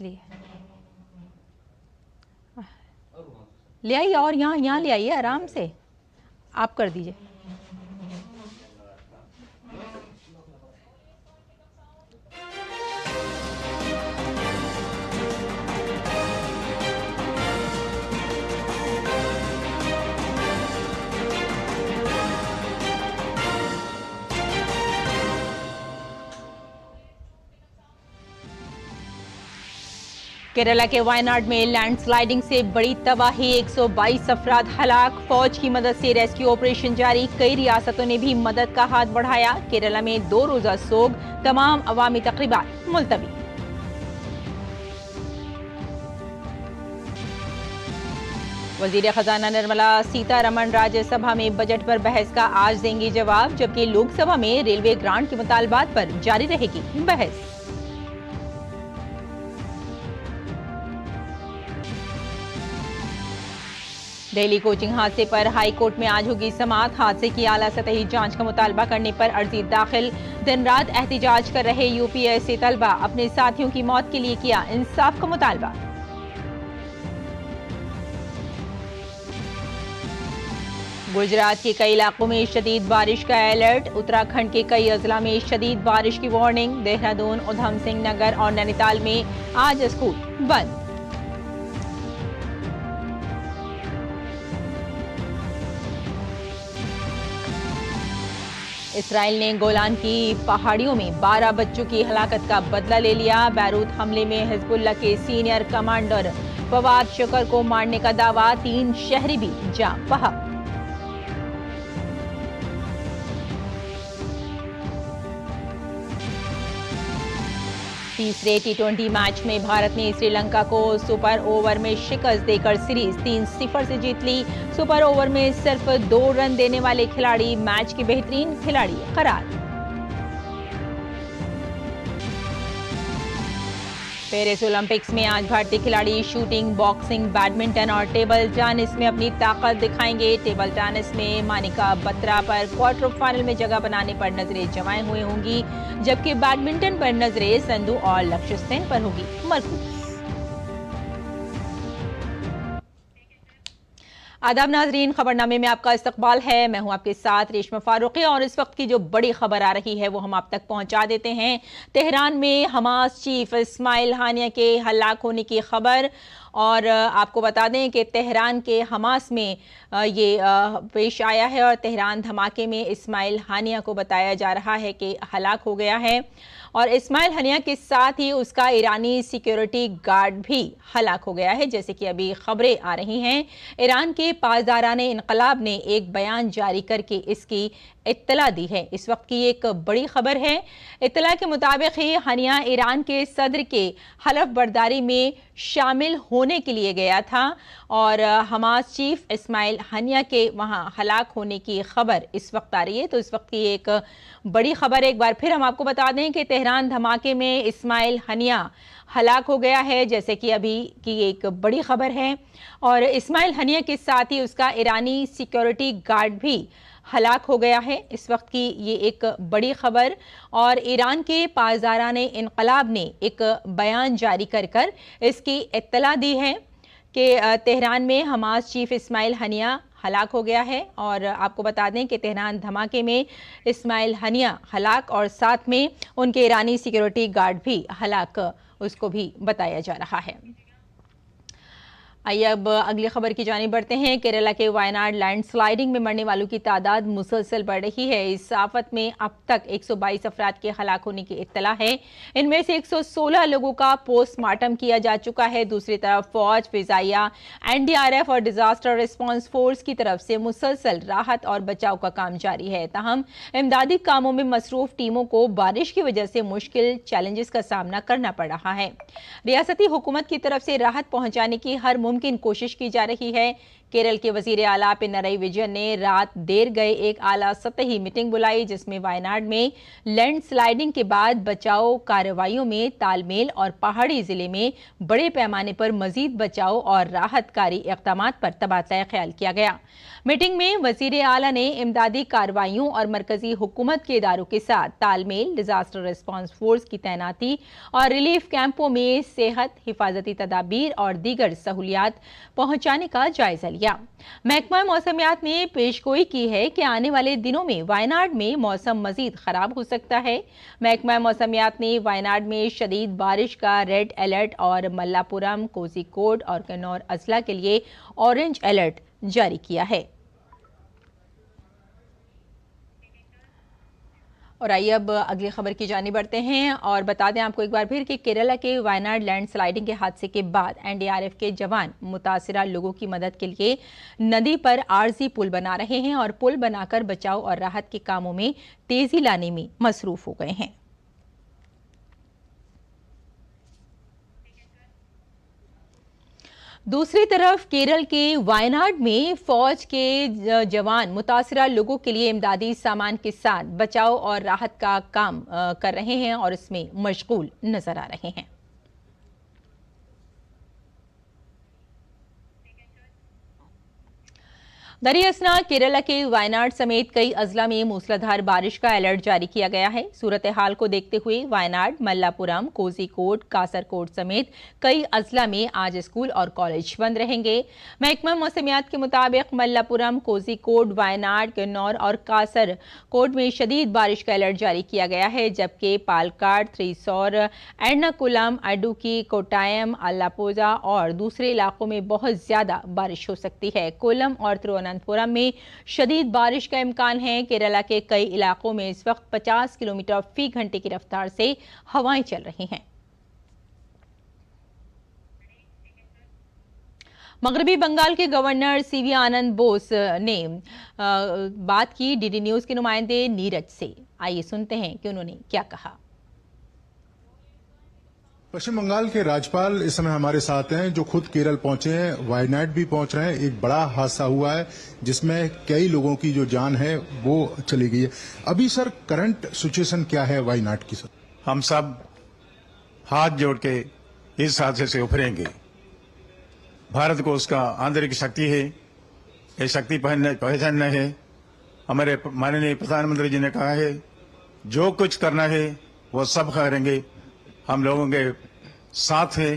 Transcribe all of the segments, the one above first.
चलिए ले आइए और यहाँ ले आइए आराम से, आप कर दीजिए। केरला के वायनाड में लैंडस्लाइडिंग से बड़ी तबाही, 122 अफराद हलाक। फौज की मदद से रेस्क्यू ऑपरेशन जारी, कई रियासतों ने भी मदद का हाथ बढ़ाया। केरला में 2 रोजा सोग, तमाम अवामी तकरीबात मुलतवी। वजीर खजाना निर्मला सीतारमण राज्यसभा में बजट पर बहस का आज देंगी जवाब, जबकि लोकसभा में रेलवे ग्रांट के मुतालबात पर जारी रहेगी बहस। दिल्ली कोचिंग हादसे पर हाई कोर्ट में आज होगी समाअत। हादसे की आला सतही जांच का मुतालबा करने पर अर्जी दाखिल। दिन रात एहतिजाज कर रहे यूपीएससी तलबा, अपने साथियों की मौत के लिए किया इंसाफ का मुतालबा। गुजरात के कई इलाकों में शदीद बारिश का अलर्ट, उत्तराखंड के कई अजला में शदीद बारिश की वार्निंग। देहरादून, उधम सिंह नगर और नैनीताल में आज स्कूल बंद। इसराइल ने गोलान की पहाड़ियों में 12 बच्चों की हलाकत का बदला ले लिया। बैरूत हमले में हिजबुल्लाह के सीनियर कमांडर फवाद शुक्र को मारने का दावा, 3 शहरी भी जाँ बहक। तीसरे टी20 मैच में भारत ने श्रीलंका को सुपर ओवर में शिकस्त देकर सीरीज 3-0 से जीत ली। सुपर ओवर में सिर्फ 2 रन देने वाले खिलाड़ी मैच के बेहतरीन खिलाड़ी करार। पेरिस ओलंपिक्स में आज भारतीय खिलाड़ी शूटिंग, बॉक्सिंग, बैडमिंटन और टेबल टेनिस में अपनी ताकत दिखाएंगे। टेबल टेनिस में मानिका बत्रा पर क्वार्टर फाइनल में जगह बनाने पर नजरें जमाए हुए होंगी, जबकि बैडमिंटन पर नजरें संधू और लक्ष्य सेन पर होगी मरकूज। आदाब नाजरीन, खबरनामे में आपका इस्तकबाल है। मैं हूं आपके साथ रेशमा फारूकी और इस वक्त की जो बड़ी खबर आ रही है वो हम आप तक पहुंचा देते हैं। तेहरान में हमास चीफ इस्माइल हानिया के हलाक होने की खबर, और आपको बता दें कि तेहरान के हमास में ये पेश आया है और तेहरान धमाके में इस्माइल हानिया को बताया जा रहा है कि हलाक हो गया है। और इस्माइल हानिया के साथ ही उसका ईरानी सिक्योरिटी गार्ड भी हलाक हो गया है, जैसे कि अभी खबरें आ रही हैं। ईरान के पासदाराने इनकलाब ने एक बयान जारी करके इसकी इत्तला दी है। इस वक्त की एक बड़ी खबर है। इत्तला के मुताबिक ही हानिया ईरान के सदर के हलफ बर्दारी में शामिल होने के लिए गया था और हमास चीफ इस्माइल हानिया के वहां हलाक होने की खबर इस वक्त आ रही है। तो इस वक्त की एक बड़ी खबर, एक बार फिर हम आपको बता दें कि तेहरान धमाके में इस्माइल हानिया हलाक हो गया है, जैसे कि अभी की एक बड़ी खबर है। और इस्माइल हानिया के साथ ही उसका ईरानी सिक्योरिटी गार्ड भी हलाक हो गया है। इस वक्त की ये एक बड़ी खबर, और ईरान के पासदाराने इनकलाब ने एक बयान जारी कर इसकी इत्तला दी है कि तेहरान में हमास चीफ इस्माइल हानिया हलाक हो गया है। और आपको बता दें कि तेहरान धमाके में इस्माइल हानिया हलाक और साथ में उनके ईरानी सिक्योरिटी गार्ड भी हलाक, उसको भी बताया जा रहा है। आइए अब अगली खबर की जानिब बढ़ते हैं। केरला के वायनाड लैंडस्लाइडिंग में मरने वालों की तादाद मुसलसल बढ़ रही है। इस आफत में अब तक 122 अफराद के हलाक होने की इत्तला है। इनमें से 116 लोगों का पोस्टमार्टम किया जा चुका है। दूसरी तरफ फौज, फिजाइया, एनडीआरएफ और डिजास्टर रिस्पांस फोर्स की तरफ से मुसलसल राहत और बचाव का काम जारी है। ताहम इमदादी कामों में मसरूफ टीमों को बारिश की वजह से मुश्किल चैलेंजेस का सामना करना पड़ रहा है। रियासती हुकूमत की तरफ से राहत पहुंचाने की हर मुमकिन कोशिश की जा रही है। केरल के वजीर आला पिनरई विजयन ने रात देर गए एक आला सतही मीटिंग बुलाई, जिसमें वायनाड में लैंडस्लाइडिंग के बाद बचाव कार्रवाइयों में तालमेल और पहाड़ी जिले में बड़े पैमाने पर मजीद बचाव और राहतकारी इक़दामात पर तबादला ख्याल किया गया। मीटिंग में वजीर आला ने इमदादी कार्रवाइयों और मरकजी हुकूमत के इदारों के साथ तालमेल, डिजास्टर रिस्पांस फोर्स की तैनाती और रिलीफ कैंपों में सेहत, हिफाजती तदाबीर और दीगर सहूलियात पहुंचाने का जायजा लिया। महकमा मौसमियात ने पेशगोई की है कि आने वाले दिनों में वायनाड में मौसम मजीद खराब हो सकता है। महकमा मौसमियात ने वायनाड में शदीद बारिश का रेड अलर्ट और मल्लापुरम, कोझिकोड और कन्नौर अजला के लिए ऑरेंज अलर्ट जारी किया है। और आइए अब अगली खबर की जानिब बढ़ते हैं और बता दें आपको एक बार फिर कि केरला के वायनाड लैंडस्लाइडिंग के हादसे के बाद एनडीआरएफ के जवान मुतासिरा लोगों की मदद के लिए नदी पर आरजी पुल बना रहे हैं और पुल बनाकर बचाव और राहत के कामों में तेजी लाने में मसरूफ हो गए हैं। दूसरी तरफ केरल के वायनाड में फौज के जवान मुतासिरा लोगों के लिए इमदादी सामान के साथ बचाव और राहत का काम कर रहे हैं और इसमें मशगूल नजर आ रहे हैं। दरियासना केरला के वायनाड समेत कई अजला में मूसलाधार बारिश का अलर्ट जारी किया गया है। सूरत हाल को देखते हुए वायनाड, मल्लापुरम, कोझिकोड, कासरकोड समेत कई अजला में आज स्कूल और कॉलेज बंद रहेंगे। महकमा मौसमियात के मुताबिक मल्लापुरम, कोझिकोड, वायनाड, किन्नौर और कासरकोड में शदीद बारिश का अलर्ट जारी किया गया है, जबकि पालक्काड, थ्रीसौर, एर्नाकुलम, इडुक्की, कोट्टायम, अलाप्पुझा और दूसरे इलाकों में बहुत ज्यादा बारिश हो सकती है। कोल्लम और तिरुवनंतपुरम में शदीद बारिश का इम्कान है। केरला के कई इलाकों में इस वक्त 50 किलोमीटर फी घंटे की रफ्तार से हवाएं चल रही हैं। मगरबी बंगाल के गवर्नर सीवी आनंद बोस ने बात की डीडी न्यूज के नुमाइंदे नीरज से। आइए सुनते हैं कि उन्होंने क्या कहा। पश्चिम बंगाल के राज्यपाल इस समय हमारे साथ हैं, जो खुद केरल पहुंचे हैं, वायनाड भी पहुंच रहे हैं। एक बड़ा हादसा हुआ है जिसमें कई लोगों की जो जान है वो चली गई है। अभी सर करंट सिचुएशन क्या है वायनाड की? सर हम सब हाथ जोड़ के इस हादसे से उभरेंगे। भारत को उसका आंतरिक शक्ति है, ये शक्ति पहचानना है। हमारे माननीय प्रधानमंत्री जी ने कहा है जो कुछ करना है वो सब करेंगे, हम लोगों के साथ है।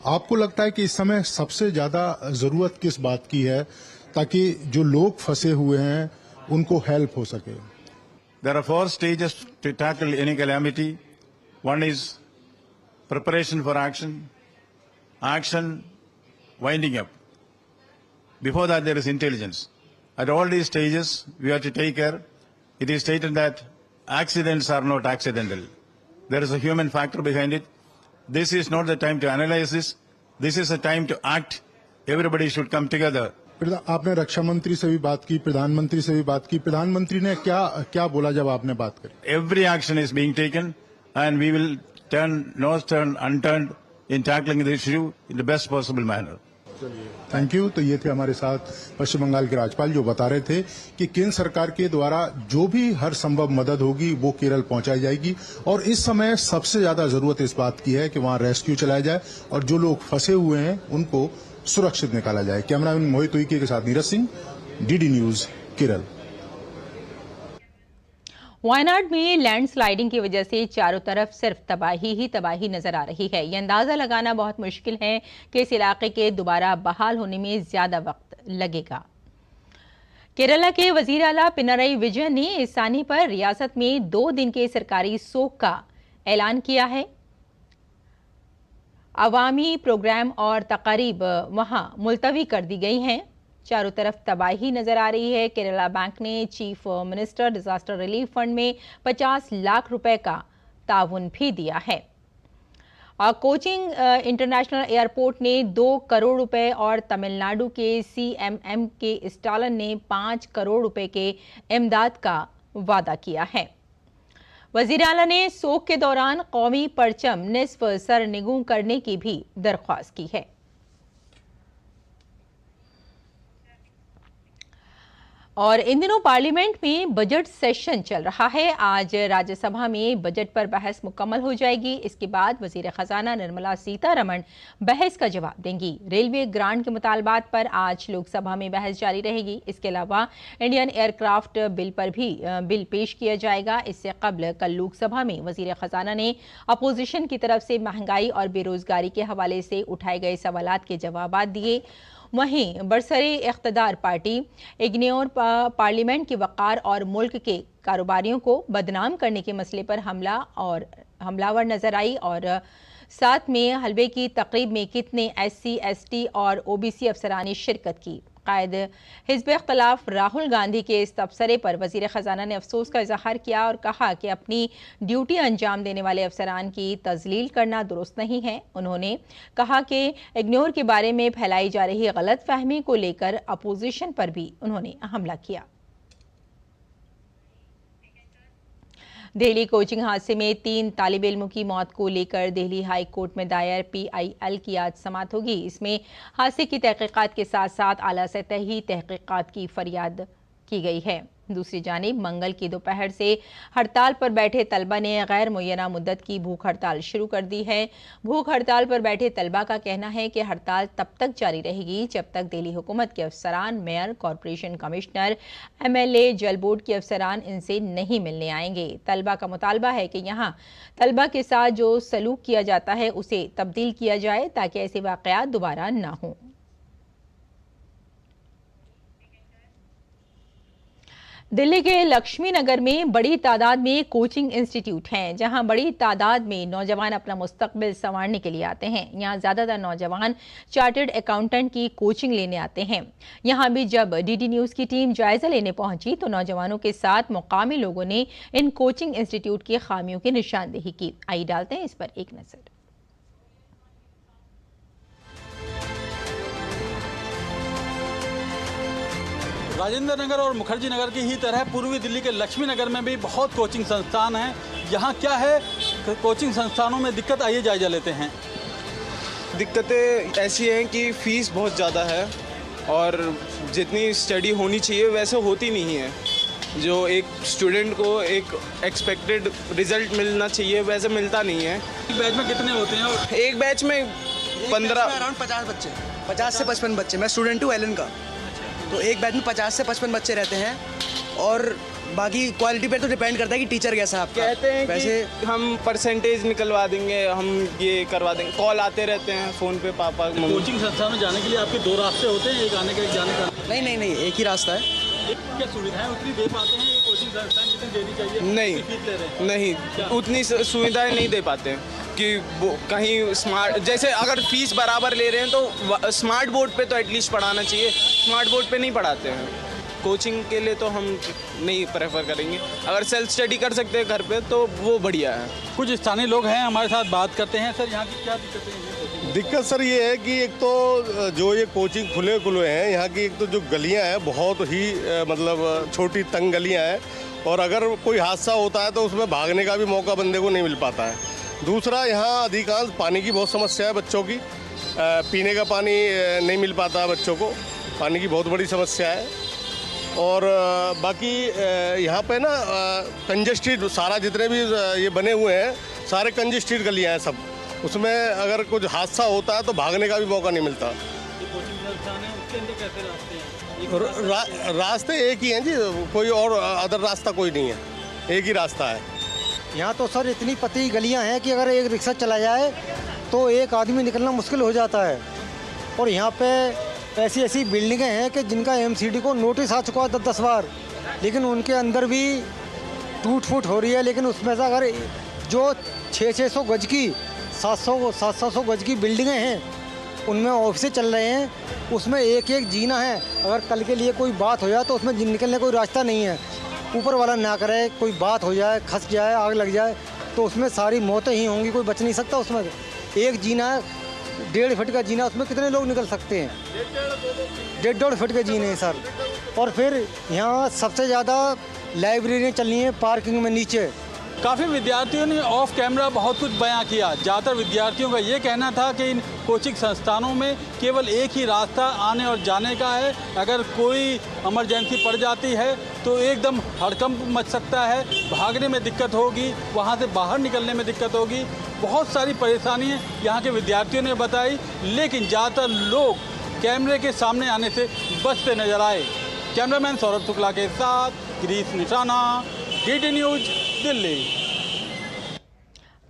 आपको लगता है कि इस समय सबसे ज्यादा जरूरत किस बात की है ताकि जो लोग फंसे हुए हैं उनको हेल्प हो सके? There are 4 stages to tackle any calamity. One is preparation for action, action, winding up. Before that there is intelligence. At all these stages we have to take care. It is stated that accidents are not accidental. There is a human factor behind it. This is not the time to analyze this. This is a time to act. Everybody should come together. आपने रक्षा मंत्री से भी बात की, प्रधानमंत्री से भी बात की। प्रधानमंत्री ने क्या बोला जब आपने बात करी? Every action is being taken and we will no stone unturned in tackling the issue in the best possible manner. Thank you. तो ये थे हमारे साथ पश्चिम बंगाल के राज्यपाल, जो बता रहे थे कि केंद्र सरकार के द्वारा जो भी हर संभव मदद होगी वो केरल पहुंचाई जाएगी और इस समय सबसे ज्यादा जरूरत इस बात की है कि वहां रेस्क्यू चलाया जाए और जो लोग फंसे हुए हैं उनको सुरक्षित निकाला जाए। कैमरामैन मोहित उइके के साथ नीरज सिंह, डीडी न्यूज, केरल। वायनाड में लैंडस्लाइडिंग की वजह से चारों तरफ सिर्फ तबाही ही तबाही नजर आ रही है। यह अंदाजा लगाना बहुत मुश्किल है कि इस इलाके के दोबारा बहाल होने में ज्यादा वक्त लगेगा। केरला के वजीर आला पिनरई विजयन ने इस सानी पर रियासत में 2 दिन के सरकारी सोग का ऐलान किया है। अवामी प्रोग्राम और तकारीब वहां मुलतवी कर दी गई हैं। चारों तरफ तबाही नजर आ रही है। केरला बैंक ने chief minister disaster relief fund में 50 लाख रुपए का ताउन भी दिया है। और कोचिंग इंटरनेशनल एयरपोर्ट ने 2 करोड़ रुपए और तमिलनाडु के CMM के स्टालिन ने 5 करोड़ रुपए के इमदाद का वादा किया है। वजीर आला ने सोग के दौरान कौमी परचम निस्फ सर निगू करने की भी दरख्वास्त की है। और इन दिनों पार्लियामेंट में बजट सेशन चल रहा है। आज राज्यसभा में बजट पर बहस मुकम्मल हो जाएगी। इसके बाद वजीर खजाना निर्मला सीतारमण बहस का जवाब देंगी। रेलवे ग्रांट के मुतालबात पर आज लोकसभा में बहस जारी रहेगी। इसके अलावा इंडियन एयरक्राफ्ट बिल पर भी बिल पेश किया जाएगा। इससे कबल कल लोकसभा में वजीर खजाना ने अपोजिशन की तरफ से महंगाई और बेरोजगारी के हवाले से उठाए गए सवालात के जवाब दिए। वहीं बरसरे इख्तदार पार्टी इग्नियोर पार्लियामेंट की वक़ार और मुल्क के कारोबारियों को बदनाम करने के मसले पर हमलावर नजर आई। और साथ में हलवे की तकरीब में कितने SC, ST और OBC अफसरान ने शिरकत की। कायद हिज़्ब इख्तिलाफ राहुल गांधी के इस तबसरे पर वज़ीर ख़जाना ने अफसोस का इजहार किया और कहा कि अपनी ड्यूटी अंजाम देने वाले अफसरान की तज़लील करना दुरुस्त नहीं है। उन्होंने कहा कि इग्नोर के बारे में फैलाई जा रही गलत फहमी को लेकर अपोजिशन पर भी उन्होंने हमला किया। दिल्ली कोचिंग हादसे में 3 तालिब इल्मों की मौत को लेकर दिल्ली हाई कोर्ट में दायर PIL की आज समाअत होगी। इसमें हादसे की तहकीकात के साथ साथ आला सतही तहकीकात की फरियाद की गई है। दूसरी जानिब मंगल की दोपहर से हड़ताल पर बैठे तलबा ने गैर मुय्यना मुद्दत की भूख हड़ताल शुरू कर दी है। भूख हड़ताल पर बैठे तलबा का कहना है कि हड़ताल तब तक जारी रहेगी जब तक दिल्ली हुकूमत के अफसरान, मेयर, कॉरपोरेशन कमिश्नर, MLA, जल बोर्ड के अफसरान इनसे नहीं मिलने आएंगे। तलबा का मुतालबा है कि यहाँ तलबा के साथ जो सलूक किया जाता है उसे तब्दील किया जाए ताकि ऐसे वाक़यात दोबारा ना हों। दिल्ली के लक्ष्मी नगर में बड़ी तादाद में कोचिंग इंस्टीट्यूट हैं, जहां बड़ी तादाद में नौजवान अपना मुस्तकबिल संवारने के लिए आते हैं। यहां ज़्यादातर नौजवान चार्टर्ड अकाउंटेंट की कोचिंग लेने आते हैं। यहां भी जब DD न्यूज़ की टीम जायज़ा लेने पहुंची तो नौजवानों के साथ मुकामी लोगों ने इन कोचिंग इंस्टीट्यूट की खामियों की निशानदेही की। आइए डालते हैं इस पर एक नज़र। राजेंद्र नगर और मुखर्जी नगर की ही तरह पूर्वी दिल्ली के लक्ष्मी नगर में भी बहुत कोचिंग संस्थान हैं। यहाँ क्या है कोचिंग संस्थानों में दिक्कत, आइए जायजा लेते हैं। दिक्कतें ऐसी हैं कि फ़ीस बहुत ज़्यादा है और जितनी स्टडी होनी चाहिए वैसे होती नहीं है। जो एक स्टूडेंट को एक एक्सपेक्टेड रिज़ल्ट मिलना चाहिए वैसे मिलता नहीं है। एक बैच में कितने होते हैं? एक बैच में 15 अराउंड 50 बच्चे, 50 से 55 बच्चे। मैं स्टूडेंट हूँ एलन का, तो एक बैच में 50 से 55 बच्चे रहते हैं और बाकी क्वालिटी पे तो डिपेंड करता है कि टीचर कैसा है आपका। कहते हैं वैसे कि हम परसेंटेज निकलवा देंगे, हम ये करवा देंगे। कॉल आते रहते हैं फ़ोन पे पापा। कोचिंग संस्थान में जाने के लिए आपके 2 रास्ते होते हैं, एक आने का एक जाने का? नहीं, एक ही रास्ता है। क्या सुविधाएं उतनी दे पाते हैं ये कोचिंग संस्थान जितनी देनी चाहिए? नहीं, उतनी सुविधाएं नहीं दे पाते हैं कि वो कहीं स्मार्ट, जैसे अगर फीस बराबर ले रहे हैं तो स्मार्ट बोर्ड पे तो एटलीस्ट पढ़ाना चाहिए। स्मार्ट बोर्ड पे नहीं पढ़ाते हैं। कोचिंग के लिए तो हम नहीं प्रेफर करेंगे। अगर सेल्फ स्टडी कर सकते हैं घर पे तो वो बढ़िया है। कुछ स्थानीय लोग हैं हमारे साथ, बात करते हैं। सर, यहाँ की क्या दिक्कतें हैं? दिक्कत सर ये है कि एक तो जो ये कोचिंग खुले हैं, यहाँ की एक तो जो गलियाँ हैं बहुत ही मतलब छोटी तंग गलियाँ हैं और अगर कोई हादसा होता है तो उसमें भागने का भी मौका बंदे को नहीं मिल पाता है। दूसरा, यहाँ अधिकांश पानी की बहुत समस्या है बच्चों की। पीने का पानी नहीं मिल पाता है बच्चों को, पानी की बहुत बड़ी समस्या है। और बाकी यहाँ पे ना कंजेस्टेड सारा जितने भी ये बने हुए हैं सारे कंजेस्टेड गलियाँ हैं सब। उसमें अगर कुछ हादसा होता है तो भागने का भी मौका नहीं मिलता। रास्ते एक ही हैं जी, कोई और अदर रास्ता कोई नहीं है, एक ही रास्ता है। यहाँ तो सर इतनी पतली गलियाँ हैं कि अगर एक रिक्शा चला जाए तो एक आदमी निकलना मुश्किल हो जाता है। और यहाँ पे ऐसी बिल्डिंगें हैं कि जिनका MCD को नोटिस आ चुका है 10 बार, लेकिन उनके अंदर भी टूट फूट हो रही है। लेकिन उसमें से अगर जो 600 गज की 700 गज की बिल्डिंगें हैं उनमें ऑफिसें चल रहे हैं, उसमें एक जीना है। अगर कल के लिए कोई बात हो जाए तो उसमें निकलने कोई रास्ता नहीं है। ऊपर वाला ना करे, कोई बात हो जाए, खस जाए, आग लग जाए तो उसमें सारी मौतें ही होंगी, कोई बच नहीं सकता। उसमें एक जीना है, 1.5 फीट का जीना, उसमें कितने लोग निकल सकते हैं? 1.5 फीट के जीने हैं सर। और फिर यहाँ सबसे ज़्यादा लाइब्रेरियाँ चल रही हैं पार्किंग में नीचे, काफ़ी विद्यार्थियों ने ऑफ कैमरा बहुत कुछ बयां किया। ज़्यादातर विद्यार्थियों का ये कहना था कि इन कोचिंग संस्थानों में केवल एक ही रास्ता आने और जाने का है। अगर कोई इमरजेंसी पड़ जाती है तो एकदम हड़कंप मच सकता है, भागने में दिक्कत होगी, वहाँ से बाहर निकलने में दिक्कत होगी। बहुत सारी परेशानियाँ यहाँ के विद्यार्थियों ने बताई, लेकिन ज़्यादातर लोग कैमरे के सामने आने से बचते नजर आए। कैमरामैन सौरभ शुक्ला के साथ गिरीश निशाना, DD न्यूज, दिल्ली।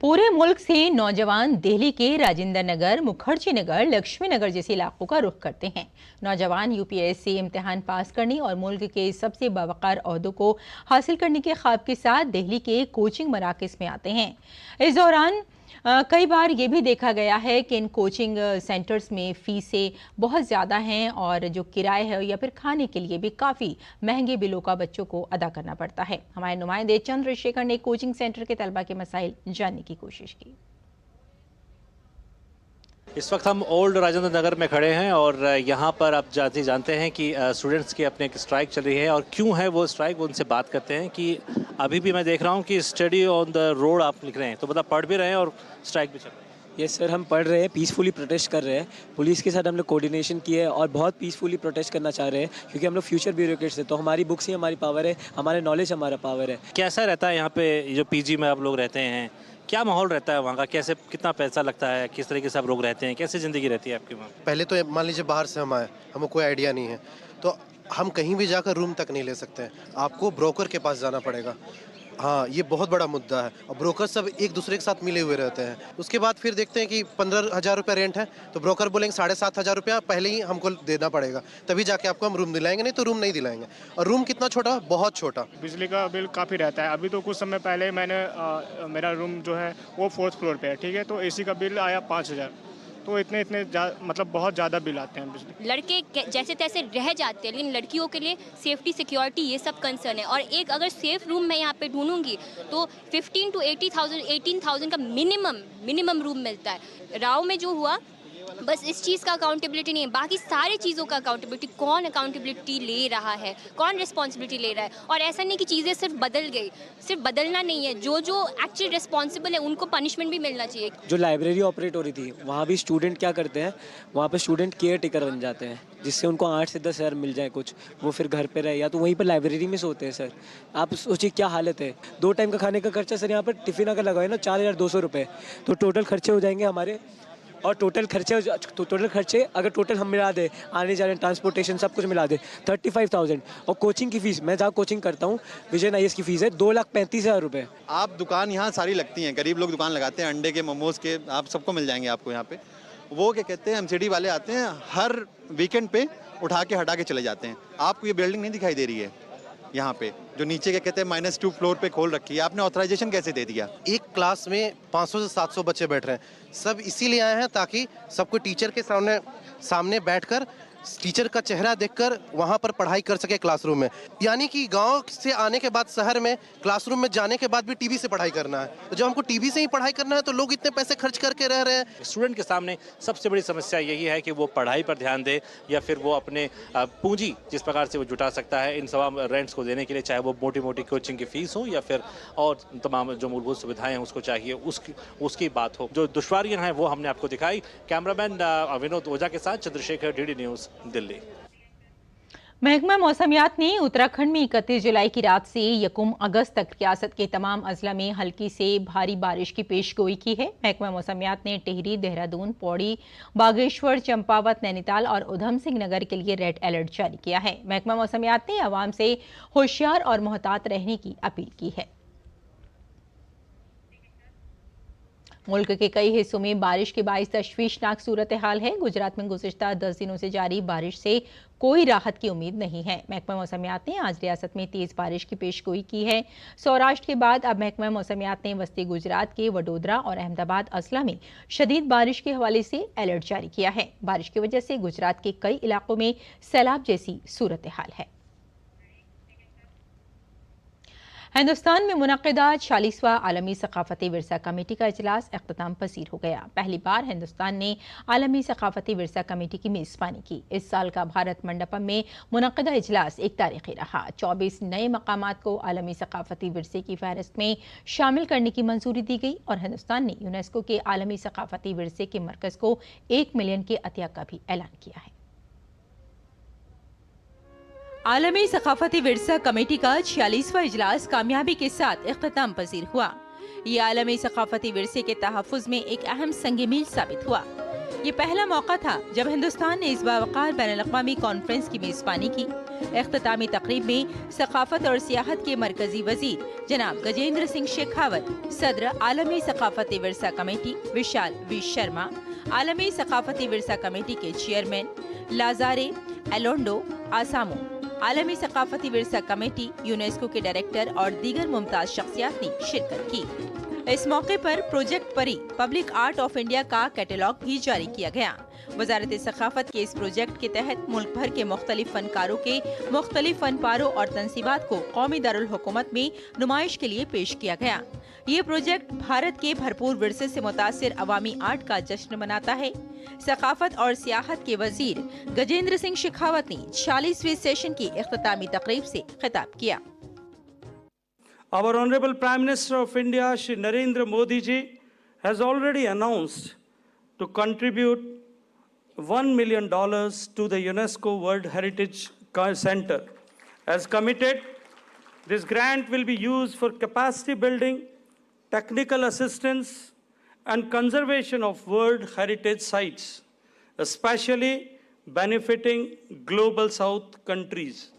पूरे मुल्क से नौजवान दिल्ली के राजेंद्र नगर, मुखर्जी नगर, लक्ष्मी नगर जैसे इलाकों का रुख करते हैं। नौजवान यूपीएससी इम्तिहान पास करने और मुल्क के सबसे बावकार ओहदों को हासिल करने के ख्वाब के साथ दिल्ली के कोचिंग मराकज़ में आते हैं। इस दौरान कई बार ये भी देखा गया है कि इन कोचिंग सेंटर्स में फ़ीसें बहुत ज़्यादा हैं और जो किराए है या फिर खाने के लिए भी काफ़ी महंगे बिलों का बच्चों को अदा करना पड़ता है। हमारे नुमाइंदे चंद्रशेखर ने कोचिंग सेंटर के तलबा के मसाइल जानने की कोशिश की। इस वक्त हम ओल्ड राजेंद्र नगर में खड़े हैं और यहाँ पर आप जानते हैं कि स्टूडेंट्स की अपने एक स्ट्राइक चल रही है। और क्यों है वो स्ट्राइक, उनसे बात करते हैं कि अभी भी मैं देख रहा हूँ कि स्टडी ऑन द रोड आप लिख रहे हैं, तो मतलब पढ़ भी रहे हैं और स्ट्राइक भी चल रही है। यस सर, हम पढ़ रहे हैं, पीसफुली प्रोटेस्ट कर रहे हैं। पुलिस के साथ हम लोग कोऑर्डिनेशन किए हैं और बहुत पीसफुली प्रोटेस्ट करना चाह रहे हैं, क्योंकि हम लोग फ्यूचर ब्यूरोक्रेट्स हैं। तो हमारी बुक्स ही हमारी पावर है, हमारे नॉलेज हमारा पावर है। कैसा रहता है यहाँ पे जो पीजी में आप लोग रहते हैं, क्या माहौल रहता है वहाँ का, कैसे कितना पैसा लगता है, किस तरीके से आप लोग रहते हैं, कैसे ज़िंदगी रहती है आपकी वहाँ? पहले तो मान लीजिए बाहर से हम आए, हमको कोई आइडिया नहीं है, तो हम कहीं भी जाकर रूम तक नहीं ले सकते हैं, आपको ब्रोकर के पास जाना पड़ेगा। हाँ, ये बहुत बड़ा मुद्दा है। और ब्रोकर सब एक दूसरे के साथ मिले हुए रहते हैं। उसके बाद फिर देखते हैं कि 15,000 रुपये रेंट है, तो ब्रोकर बोलेंगे 7,500 रुपया पहले ही हमको देना पड़ेगा, तभी जाके आपको हम रूम दिलाएंगे, नहीं तो रूम नहीं दिलाएंगे। और रूम कितना छोटा, बहुत छोटा। बिजली का बिल काफ़ी रहता है। अभी तो कुछ समय पहले मेरा रूम जो है वो 4th फ्लोर पे है, ठीक है, तो AC का बिल आया 5,000। तो इतने मतलब बहुत ज़्यादा बिल आते हैं बिजली। लड़के जैसे तैसे रह जाते हैं, लेकिन लड़कियों के लिए सेफ्टी, सिक्योरिटी ये सब कंसर्न है। और एक अगर सेफ रूम मैं यहाँ पे ढूंढूंगी तो 15 to 18,000 का मिनिमम रूम मिलता है। राव में जो हुआ, बस इस चीज़ का अकाउंटेबिलिटी नहीं है, बाकी सारी चीज़ों का अकाउंटेबिलिटी, कौन अकाउंटेबिलिटी ले रहा है, कौन रिस्पॉन्सिबिलिटी ले रहा है। और ऐसा नहीं कि चीज़ें सिर्फ बदल गई, सिर्फ बदलना नहीं है, जो एक्चुअली रिस्पॉन्सिबल है उनको पनिशमेंट भी मिलना चाहिए। जो लाइब्रेरी ऑपरेट हो रही थी, वहाँ भी स्टूडेंट क्या करते हैं, वहाँ पर स्टूडेंट केयर टेकर बन जाते हैं, जिससे उनको 8 से 10 हज़ार मिल जाए कुछ, वो फिर घर पे रहे या तो वहीं पर लाइब्रेरी में सोते हैं। सर आप सोचिए क्या हालत है। 2 टाइम का खाने का खर्चा सर यहाँ पर टिफ़िन अगर लगाए ना 4,200 रुपये, तो टोटल खर्चे हो जाएंगे हमारे। और टोटल खर्चे अगर टोटल हम मिला दे, आने जाने, ट्रांसपोर्टेशन सब कुछ मिला दे, 35,000। और कोचिंग की फ़ीस, मैं जहाँ कोचिंग करता हूँ, विजय IAS की फ़ीस है 2,35,000 रुपये। आप दुकान यहाँ सारी लगती हैं, गरीब लोग दुकान लगाते हैं, अंडे के, मोमोज़ के, आप सबको मिल जाएंगे आपको यहाँ पे। वो क्या कहते हैं, MCD वाले आते हैं, हर वीकेंड पे उठा के हटा के चले जाते हैं। आपको ये बिल्डिंग नहीं दिखाई दे रही है यहाँ पे, जो नीचे क्या कहते हैं -2 फ्लोर पे खोल रखी है, आपने ऑथराइजेशन कैसे दे दिया? एक क्लास में 500 से 700 बच्चे बैठ रहे हैं, सब इसीलिए आए हैं ताकि सबको टीचर के सामने बैठकर टीचर का चेहरा देखकर वहाँ पर पढ़ाई कर सके क्लासरूम में। यानी कि गांव से आने के बाद शहर में क्लासरूम में जाने के बाद भी टीवी से पढ़ाई करना है। तो जब हमको टीवी से ही पढ़ाई करना है तो लोग इतने पैसे खर्च करके रह रहे हैं। स्टूडेंट के सामने सबसे बड़ी समस्या यही है कि वो पढ़ाई पर ध्यान दे या फिर वो अपने पूंजी जिस प्रकार से वो जुटा सकता है इन तमाम रेंट्स को देने के लिए, चाहे वो मोटी मोटी कोचिंग की फीस हो या फिर और तमाम जो मूलभूत सुविधाएं हैं उसको चाहिए, उसकी बात हो। जो दुश्वारियां हैं वो हमने आपको दिखाई। कैमरामैन विनोद ओझा के साथ चंद्रशेखर, DD न्यूज़, दिल्ली। महकमा मौसमियात ने उत्तराखंड में 31 जुलाई की रात से 1 अगस्त तक रियासत के तमाम अजला में हल्की से भारी बारिश की पेशगोई की है। महकमा मौसमियात ने टिहरी, देहरादून, पौड़ी, बागेश्वर, चंपावत, नैनीताल और उधम सिंह नगर के लिए रेड अलर्ट जारी किया है। महकमा मौसमियात ने आवाम से होशियार और मोहतात रहने की अपील की है। मुल्क के कई हिस्सों में बारिश के बाइस तशवीशनाक सूरत हाल है। गुजरात में गुज़िश्ता 10 दिनों से जारी बारिश से कोई राहत की उम्मीद नहीं है। महकमा मौसमियात ने आज रियासत में तेज़ बारिश की पेशगोई की है। सौराष्ट्र के बाद अब महकमा मौसमियात ने वस्ती गुजरात के वडोदरा और अहमदाबाद अजला में शदीद बारिश के हवाले से अलर्ट जारी किया है। बारिश की वजह से गुजरात के कई इलाकों में सैलाब जैसी सूरत हाल है। हिंदुस्तान में मुनक़िदा 40वां आलमी सकाफती विरसा कमेटी का इजलास इख्तिताम पसीर हो गया। पहली बार हिंदुस्तान ने आलमी सकाफती विरसा कमेटी की मेज़बानी की। इस साल का भारत मंडपम में मुनक़िदा इजलास एक तारीखी रहा। 24 नए मकामात को आलमी सकाफती विरसे की फहरिस्त में शामिल करने की मंजूरी दी गई और हिंदुस्तान ने यूनेस्को के आलमी सकाफती विरसे के मरकज़ को 1 मिलियन के अतिया का भी ऐलान किया है। आलमी सकाफती विरसा कमेटी का 46वां इजलास कामयाबी के साथ इख्तिताम पसीर हुआ। ये आलमी सकाफती विरसे के तहफ़्फ़ुज़ में एक अहम संग मील साबित हुआ। ये पहला मौका था जब हिंदुस्तान ने इस बावकार बैनुल-अक़वामी कॉन्फ्रेंस की मेज़बानी की। इख्तितामी तकरीब में सकाफत और सियाहत के मरकजी वजीर जनाब गजेंद्र सिंह शेखावत, सदर आलमी सकाफती विरसा कमेटी विशाल वी शर्मा, आलमी सकाफती विरसा कमेटी के चेयरमैन लाजारे एलोंडो आसामो, आलमी सकाफती विरसा कमेटी, यूनेस्को के डायरेक्टर और दीगर मुमताज शख्सियात ने शिरकत की। इस मौके पर प्रोजेक्ट परी पब्लिक आर्ट ऑफ इंडिया का कैटलॉग भी जारी किया गया। वजारत सकाफत के इस प्रोजेक्ट के तहत मुल्क भर के मुख्तलिफ फनकारों के मुख्तलिफ फनपारों और तंसीबात को कौमी दारुल हुकूमत में नुमाइश के लिए पेश किया गया। ये प्रोजेक्ट भारत के भरपूर विरसे से मुतासिर अवामी आर्ट का जश्न मनाता है। सकाफत और सियाहत के वजीर गजेंद्र सिंह शेखावत ने 46वें सेशन की इख्तितामी तकरीब से खिताब किया। Our Honorable Prime Minister of India, Shri Narendra Modi ji, has already announced to contribute $1 million to the UNESCO World Heritage Center. As committed, this grant will be used for capacity building, technical assistance, and conservation of World Heritage sites, especially benefiting Global South countries.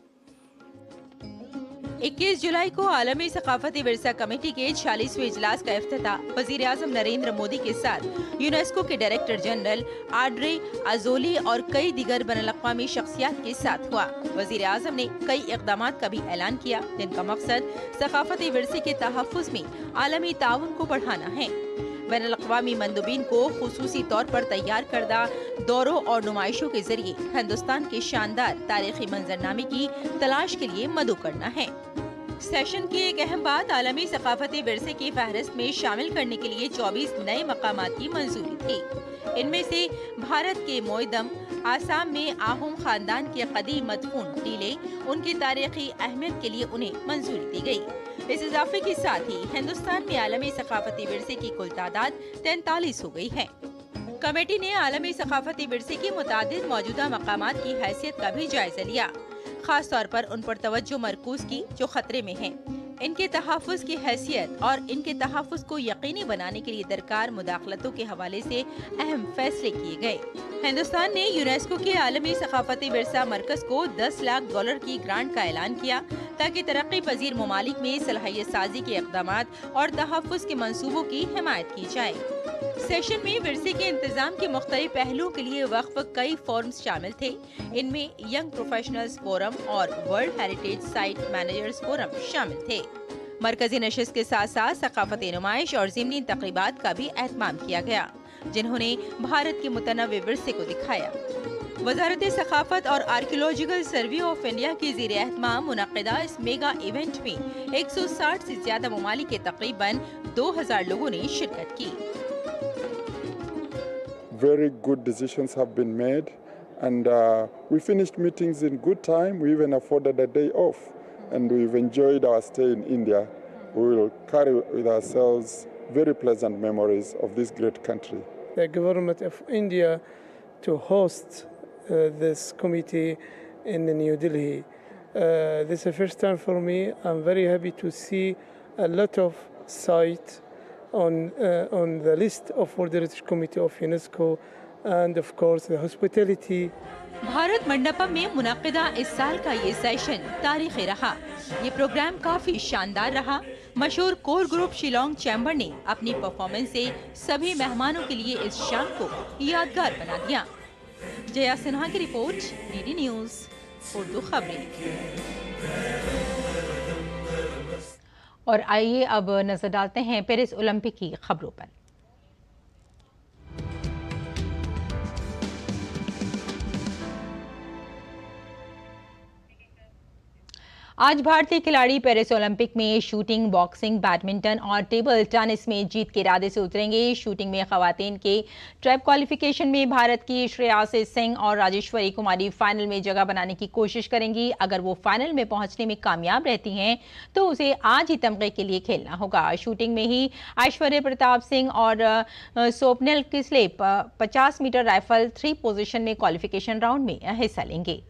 21 जुलाई को आलमी सकाफती विरसा committee के 46वें इजलास का इफ्तिताह वजीर आज़म नरेंद्र मोदी के साथ यूनेस्को के डायरेक्टर जनरल आड्रे अजोली और कई दीगर बैनुल-अक़वामी शख्सियात के साथ हुआ। वजीर आज़म ने कई इक़दामात का भी ऐलान किया जिनका मकसद सकाफती विरसे के तहफ़्फ़ुज़ में आलमी ताउन को बढ़ाना है। बैनुल-अक़वामी मंदुबीन को खुसूसी तौर पर तैयार करदा दौरों और नुमाइशों के जरिए हिंदुस्तान के शानदार तारीखी मंजरनामे की तलाश के लिए मदऊ करना है। सेशन की एक अहम बात आलमी सकाफती विरसे की फहरिस्त में शामिल करने के लिए 24 नए मकामात की मंजूरी थी। इनमें से भारत के मोइदम, आसाम में आहोम खानदान के कदीम मदफून टीले, उनकी तारीखी अहमियत के लिए उन्हें मंजूरी दी गई। इस इजाफे के साथ ही हिंदुस्तान में आलमी सकाफती विरसे की कुल तादाद 43 हो गई है। कमेटी ने आलमी सकाफती विरसे की मुतादिद मौजूदा मकामात की हैसियत का भी जायजा लिया, खास तौर पर उन पर तवज्जो मरकूज की जो खतरे में हैं। इनके तहफ़्फ़ुज़ की हैसियत और इनके तहफ़्फ़ुज़ को यकीनी बनाने के लिए दरकार मुदाखलतों के हवाले से अहम फैसले किए गए। हिंदुस्तान ने यूनेस्को के आलमी सकाफती विरसा मरकज़ को $10 लाख की ग्रांट का ऐलान किया ताकि तरक्की पजीर ममालिक में सलाहियत साजी के इक़दामात और तहफ़्फ़ुज़ के मंसूबों की हिमायत की जाए। सेशन में विरसे के इंतजाम के मुख्तलिफ पहलुओं के लिए वक्फ कई फोरम्स शामिल थे। इनमें यंग प्रोफेशनल्स फोरम और world heritage site managers forum शामिल थे। मरकजी नशिस्त के साथ साथ सकाफती नुमाइश और ज़िमनी तक़रीबात का भी एहतमाम किया गया जिन्होंने भारत के मुतनव्वे विरसे को दिखाया। वजारत सकाफत और आर्कियोलॉजिकल सर्वे ऑफ इंडिया की ज़ेर एहतमाम मुनक़िदा इस मेगा इवेंट में 160 से ज्यादा ममालिक के तकरीबन 2000 लोगों ने शिरकत की। Very good decisions have been made, and we finished meetings in good time. We even afforded a day off, and we've enjoyed our stay in India. We will carry with ourselves very pleasant memories of this great country. The government of India to host this committee in New Delhi. This is the first time for me. I'm very happy to see a lot of sites on the list of World Heritage Committee of UNESCO, and of course the hospitality. Bharat Mandapam में मुनक़िदा इस साल का ये session तारीखी रहा। ये programme काफी शानदार रहा। मशहूर कोर ग्रुप शिलोंग चैम्बर ने अपनी परफॉर्मेंस से सभी मेहमानों के लिए इस शाम को यादगार बना दिया। जया सिन्हा की रिपोर्ट, डीडी न्यूज़ उर्दू खबरें। और आइए अब नजर डालते हैं पेरिस ओलंपिक की खबरों पर। आज भारतीय खिलाड़ी पेरिस ओलंपिक में शूटिंग, बॉक्सिंग, बैडमिंटन और टेबल टेनिस में जीत के इरादे से उतरेंगे। शूटिंग में खवातीन के ट्रैप क्वालिफिकेशन में भारत की श्रेयासी सिंह और राजेश्वरी कुमारी फाइनल में जगह बनाने की कोशिश करेंगी। अगर वो फाइनल में पहुंचने में कामयाब रहती हैं तो उसे आज ही तमगे के लिए खेलना होगा। शूटिंग में ही ऐश्वर्या प्रताप सिंह और स्वप्निल किसले 50 मीटर राइफल 3 पोजीशन में क्वालिफिकेशन राउंड में हिस्सा लेंगे।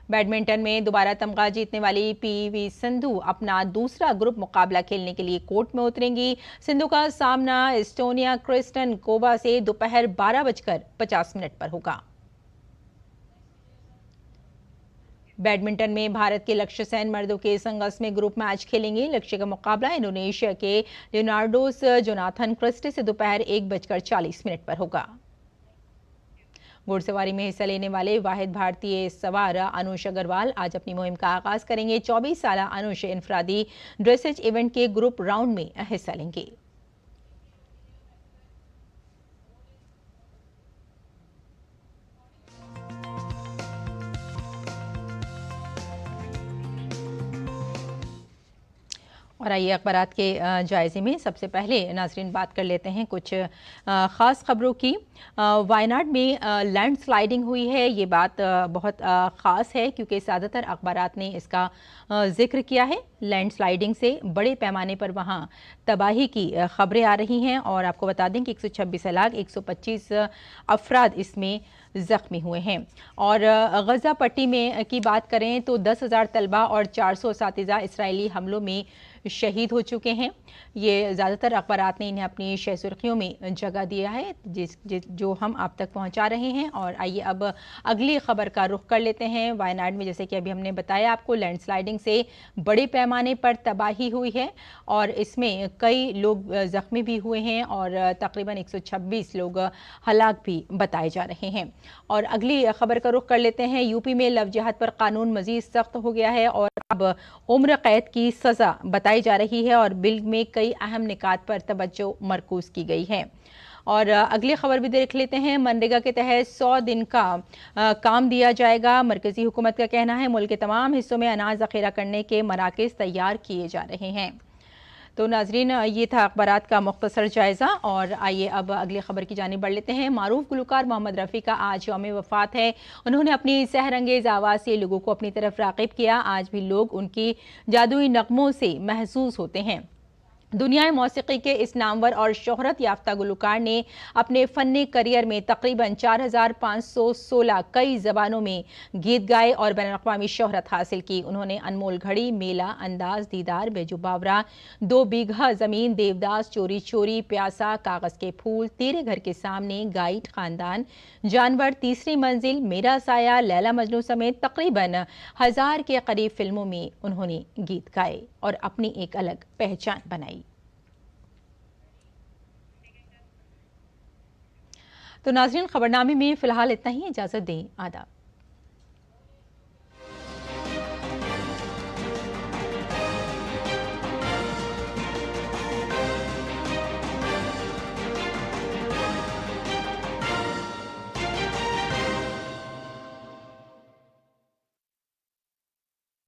बैडमिंटन में दोबारा तमगा जीतने वाली पीवी सिंधु अपना दूसरा ग्रुप मुकाबला खेलने के लिए कोर्ट में उतरेंगी। सिंधु का सामना एस्टोनिया क्रिस्टन कोबा से दोपहर 12:50 पर होगा। बैडमिंटन में भारत के लक्ष्य सेन मर्दों के संगस में ग्रुप मैच खेलेंगे। लक्ष्य का मुकाबला इंडोनेशिया के लियोनार्डोस जोनाथन क्रिस्टी से दोपहर 1:40 पर होगा। घुड़सवारी में हिस्सा लेने वाले वाहिद भारतीय सवार अनुष अग्रवाल आज अपनी मुहिम का आगाज करेंगे। 24 साल अनुष इनफरादी ड्रेसेज इवेंट के ग्रुप राउंड में हिस्सा लेंगे। और आइए अखबारात के जायजे में सबसे पहले नाजरीन बात कर लेते हैं कुछ ख़ास खबरों की। वायनाड में लैंडस्लाइडिंग हुई है। ये बात बहुत ख़ास है क्योंकि ज़्यादातर अखबारात ने इसका जिक्र किया है। लैंडस्लाइडिंग से बड़े पैमाने पर वहाँ तबाही की खबरें आ रही हैं और आपको बता दें कि 126,125 अफराद इसमें ज़ख्मी हुए हैं। और गज़ा पट्टी में की बात करें तो 10,000 तलबा और 400 असातिज़ा इसराइली हमलों में शहीद हो चुके हैं। ये ज़्यादातर अखबारात ने इन्हें अपनी शह सुर्खियों में जगह दिया है जो हम आप तक पहुंचा रहे हैं। और आइए अब अगली खबर का रुख कर लेते हैं। वायनाड में जैसे कि अभी हमने बताया आपको, लैंडस्लाइडिंग से बड़े पैमाने पर तबाही हुई है और इसमें कई लोग ज़ख्मी भी हुए हैं और तकरीबन 126 लोग हलाक भी बताए जा रहे हैं। और अगली खबर का रुख कर लेते हैं। यूपी में लव जिहाद पर कानून मजीद सख्त हो गया है और अब उम्र कैद की सज़ा बताई जा रही है और बिल में कई अहम निकात पर तवज्जो मरकूज की गई है। और अगली खबर भी देख लेते हैं। मनरेगा के तहत 100 दिन का काम दिया जाएगा। मरकजी हुकूमत का कहना है मुल्क के तमाम हिस्सों में अनाज ज़ख़ीरा करने के मराकज़ तैयार किए जा रहे हैं। तो नाजरीन, ये था अखबारात का मुख्तसर जायज़ा और आइए अब अगली खबर की जानिब बढ़ लेते हैं। मारूफ गुलकार मोहम्मद रफ़ी का आज यौम वफ़ात है। उन्होंने अपनी सहरंगेज़ आवाज़ से लोगों को अपनी तरफ राग़िब किया। आज भी लोग उनकी जादुई नग़मों से महसूस होते हैं। दुनिया मौसीकी के इस नामवर और शोहरत याफ्ता गुलकार ने अपने फ़नी करियर में तकरीबन 4,516 कई ज़बानों में गीत गाए और बैनुल-अक़वामी शोहरत हासिल की। उन्होंने अनमोल घड़ी, मेला, अंदाज, दीदार, बेजू बावरा, 2 बीघा ज़मीन, देवदास, चोरी चोरी, प्यासा, कागज़ के फूल, तेरे घर के सामने, गाइड, ख़ानदान, जानवर, तीसरी मंजिल, मेरा साया, लैला मजनू समेत तकरीबन 1000 के करीब फिल्मों में उन्होंने गीत गाए और अपनी एक अलग पहचान बनाई। तो नाज़रीन, खबरनामे में फ़िलहाल इतना ही। इजाज़त दें। आदाब।